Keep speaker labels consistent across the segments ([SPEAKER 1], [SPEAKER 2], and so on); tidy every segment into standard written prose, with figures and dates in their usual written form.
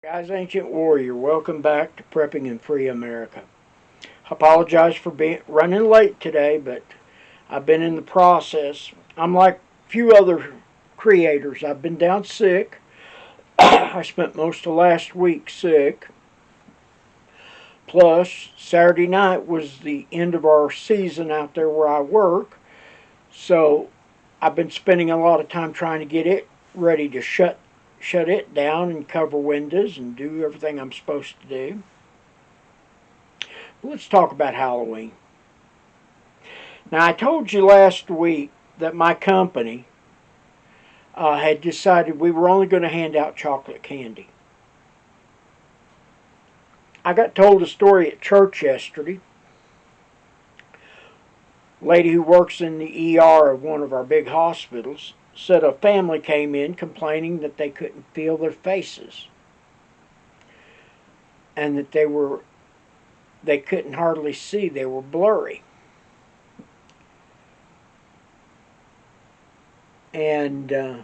[SPEAKER 1] Guys, Ancient Warrior, welcome back to Prepping in Free America. I apologize for being running late today, but I've been in the process. I'm like a few other creators. I've been down sick. I spent most of last week sick. Plus, Saturday night was the end of our season out there where I work. So I've been spending a lot of time trying to get it ready to shut it down and cover windows and do everything I'm supposed to do. Let's talk about Halloween. Now, I told you last week that my company had decided we were only going to hand out chocolate candy. I got told a story at church yesterday. A lady who works in the ER of one of our big hospitals said a family came in complaining that they couldn't feel their faces and that they couldn't hardly see. They were blurry. And there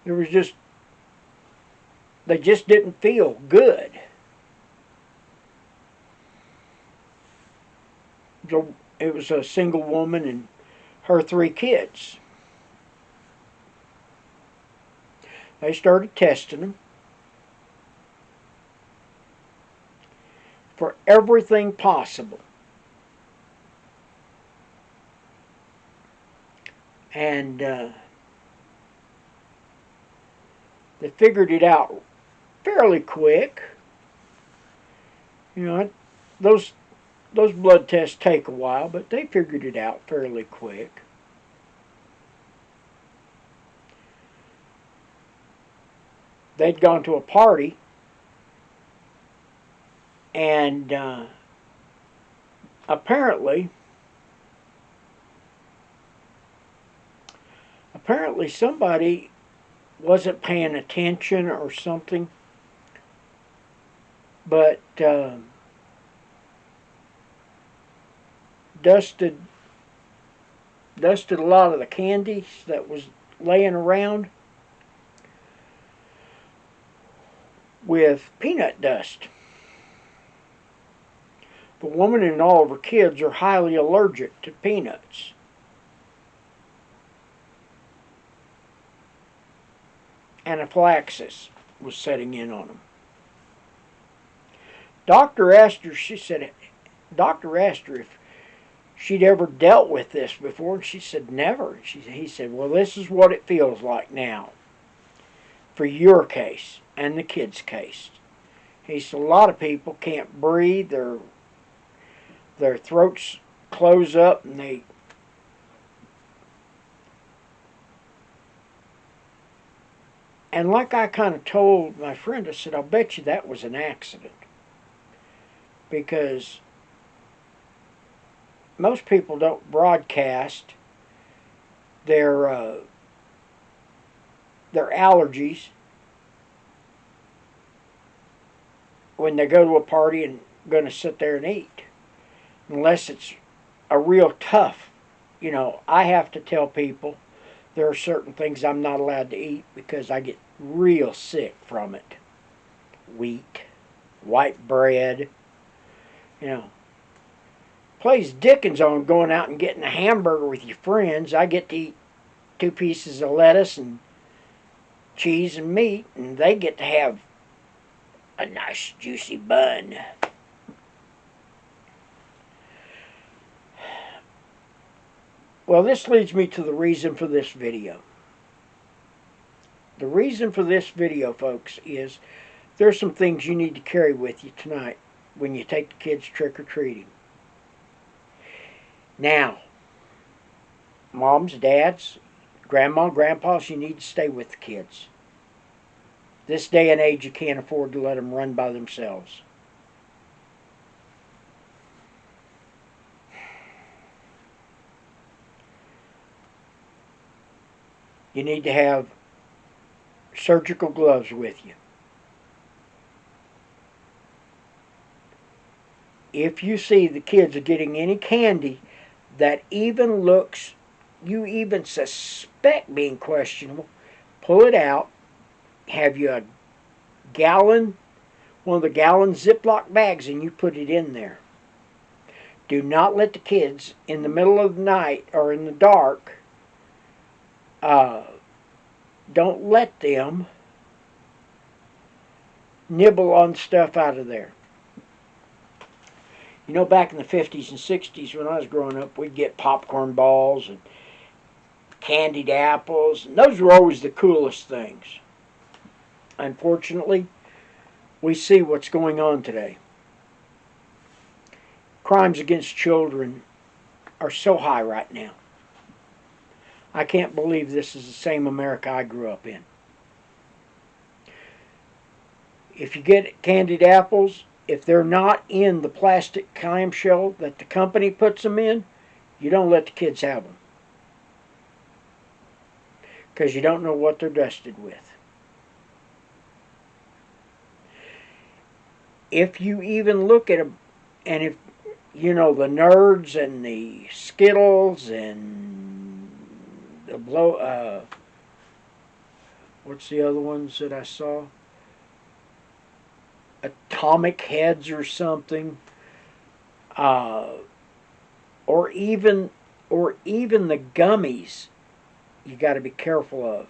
[SPEAKER 1] was just they just didn't feel good. So it was a single woman and her 3 kids. They started testing them for everything possible. And they figured it out fairly quick. You know, those blood tests take a while, but they figured it out fairly quick. They'd gone to a party, and apparently somebody wasn't paying attention or something, but dusted a lot of the candy that was laying around with peanut dust. The woman and all of her kids are highly allergic to peanuts. Anaphylaxis was setting in on them. Doctor asked her if she'd ever dealt with this before, and she said never. He said, well, this is what it feels like now for your case and the kid's case. He said a lot of people can't breathe, their throats close up, and like I kind of told my friend, I said, I'll bet you that was an accident, because most people don't broadcast their allergies when they go to a party and going to sit there and eat, unless it's a real tough. I have to tell people there are certain things I'm not allowed to eat because I get real sick from it. Wheat, white bread, plays dickens on going out and getting a hamburger with your friends. I get to eat 2 pieces of lettuce and cheese and meat, and they get to have a nice juicy bun. Well, this leads me to the reason for this video. The reason for this video, folks, is there's some things you need to carry with you tonight when you take the kids trick-or-treating. Now, moms, dads, grandma, grandpas, you need to stay with the kids. This day and age, you can't afford to let them run by themselves. You need to have surgical gloves with you. If you see the kids are getting any candy that you even suspect being questionable, pull it out, have you a gallon, one of the gallon Ziploc bags, and you put it in there. Do not let the kids in the middle of the night or in the dark, don't let them nibble on stuff out of there. You know, back in the 50s and 60s when I was growing up, we'd get popcorn balls and candied apples, and those were always the coolest things. Unfortunately, we see what's going on today. Crimes against children are so high right now. I can't believe this is the same America I grew up in. If you get candied apples, if they're not in the plastic clamshell that the company puts them in, you don't let the kids have them. Because you don't know what they're dusted with. If you even look at them, and if you know the Nerds and the Skittles and the what's the other ones that I saw? Atomic Heads or something, or even the gummies, you got to be careful of,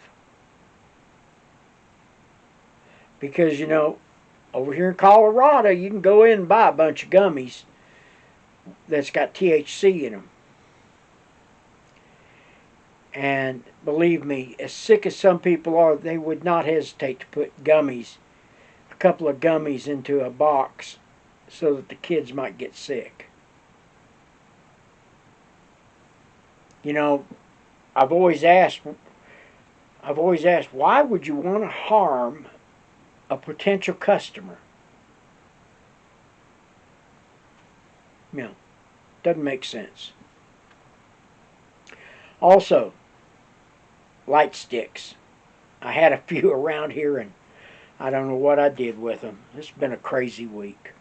[SPEAKER 1] because you know, over here in Colorado, you can go in and buy a bunch of gummies that's got THC in them. And believe me, as sick as some people are, they would not hesitate to put a couple of gummies into a box so that the kids might get sick. You know, I've always asked, why would you want to harm a potential customer? You know, doesn't make sense. Also, light sticks. I had a few around here and I don't know what I did with them. It's been a crazy week.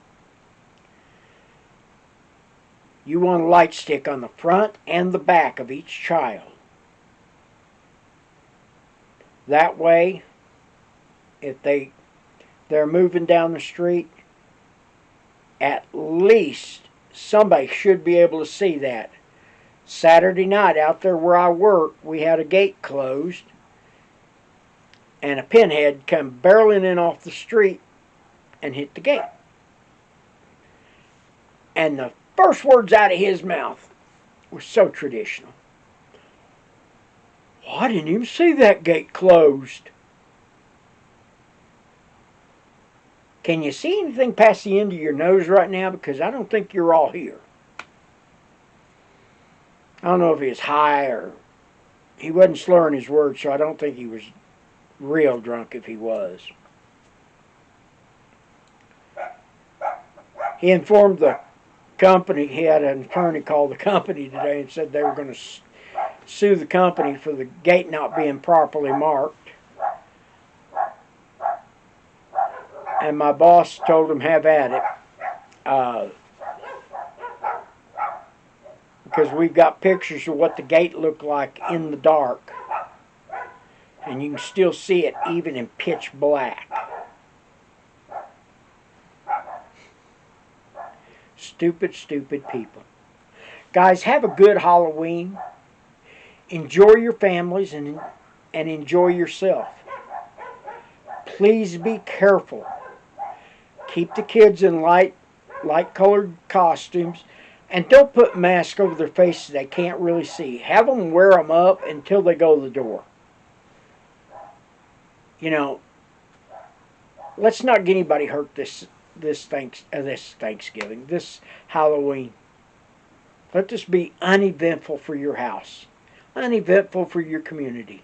[SPEAKER 1] You want a light stick on the front and the back of each child. That way, if they're moving down the street, at least somebody should be able to see that. Saturday night out there where I work, we had a gate closed, and a pinhead come barreling in off the street and hit the gate. And the first words out of his mouth were so traditional. "Well, I didn't even see that gate closed." Can you see anything past the end of your nose right now? Because I don't think you're all here. I don't know if he was high or he wasn't slurring his words, so I don't think he was real drunk if he was. He informed the company, he had an attorney call the company today and said they were going to sue the company for the gate not being properly marked. And my boss told him have at it. Because we've got pictures of what the gate looked like in the dark. And you can still see it even in pitch black. Stupid, stupid people. Guys, have a good Halloween. Enjoy your families and enjoy yourself. Please be careful. Keep the kids in light colored costumes. And don't put masks over their faces they can't really see. Have them wear them up until they go to the door. You know, let's not get anybody hurt this Thanksgiving, this Halloween. Let this be uneventful for your house. Uneventful for your community.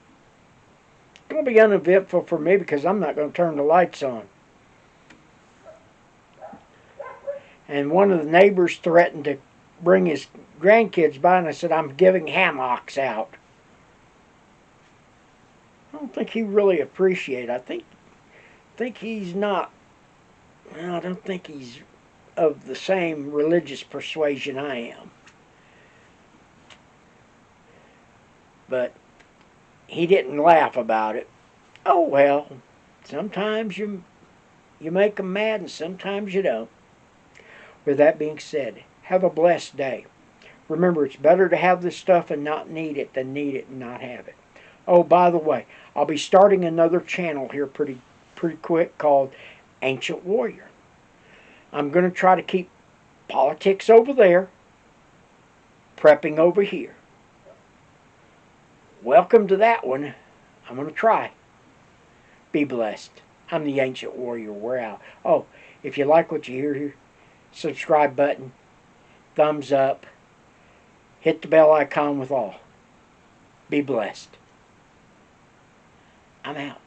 [SPEAKER 1] It's going to be uneventful for me because I'm not going to turn the lights on. And one of the neighbors threatened to bring his grandkids by, and I said, I'm giving hammocks out. I don't think he really appreciates it. I think he's not, well, I don't think he's of the same religious persuasion I am. But he didn't laugh about it. Oh well, Sometimes you make them mad, and sometimes you don't. With that being said, have a blessed day. Remember, it's better to have this stuff and not need it than need it and not have it. Oh, by the way, I'll be starting another channel here pretty quick called Ancient Warrior. I'm going to try to keep politics over there, prepping over here. Welcome to that one. I'm going to try. Be blessed. I'm the Ancient Warrior. We're out. Oh, if you like what you hear here, subscribe button, thumbs up, hit the bell icon with all. Be blessed. I'm out.